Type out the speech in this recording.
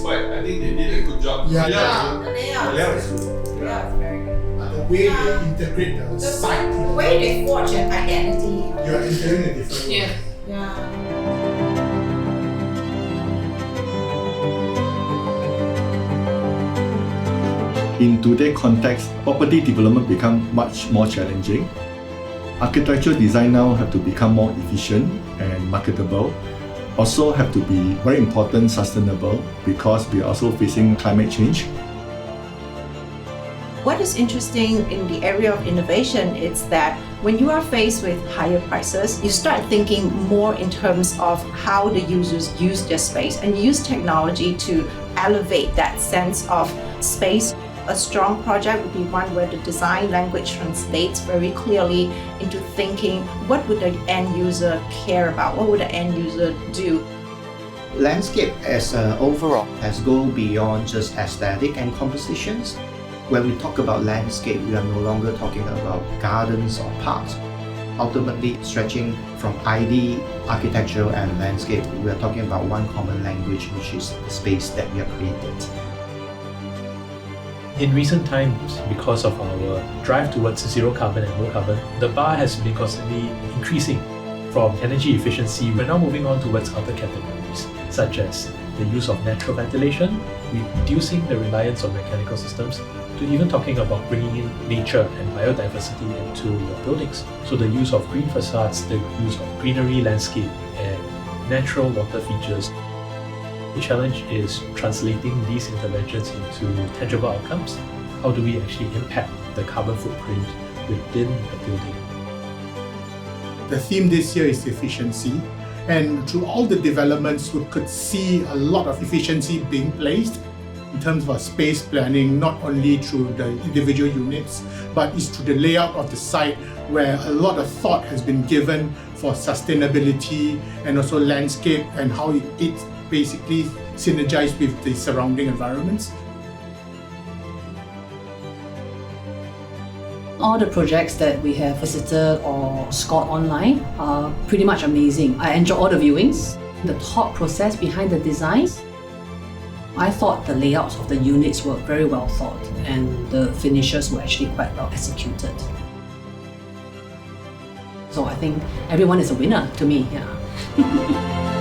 I think they did a good job. Yeah, The layout is good. the layout is very good. The way they integrate the site, The way they forge an identity. you're entering a different world. Yeah. In today's context, property development become much more challenging. Architectural design now have to become more efficient and marketable. Also have to be very important sustainable because we are also facing climate change. What is interesting in the area of innovation is that when you are faced with higher prices, you start thinking more in terms of how the users use their space and use technology to elevate that sense of space. A strong project would be one where the design language translates very clearly into thinking, what would the end user care about? What would the end user do? Landscape as overall has go beyond just aesthetic and compositions. When we talk about landscape, we are no longer talking about gardens or parks. Ultimately, stretching from ID, architecture, and landscape, we are talking about one common language, which is the space that we have created. In recent times, because of our drive towards zero carbon and low carbon, the bar has been constantly increasing. From energy efficiency, we're now moving on towards other categories, such as the use of natural ventilation, reducing the reliance on mechanical systems, to even talking about bringing in nature and biodiversity into your buildings. So the use of green facades, the use of greenery landscape, and natural water features. The challenge is translating these interventions into tangible outcomes. How do we actually impact the carbon footprint within the building? The theme this year is efficiency, and through all the developments, we could see a lot of efficiency being placed in terms of our space planning, not only through the individual units, but it's through the layout of the site where a lot of thought has been given for sustainability and also landscape and how it basically synergize with the surrounding environments. All the projects that we have visited or scored online are pretty much amazing. I enjoy all the viewings, the thought process behind the designs. I thought the layouts of the units were very well thought and the finishes were actually quite well executed. So I think everyone is a winner to me, yeah.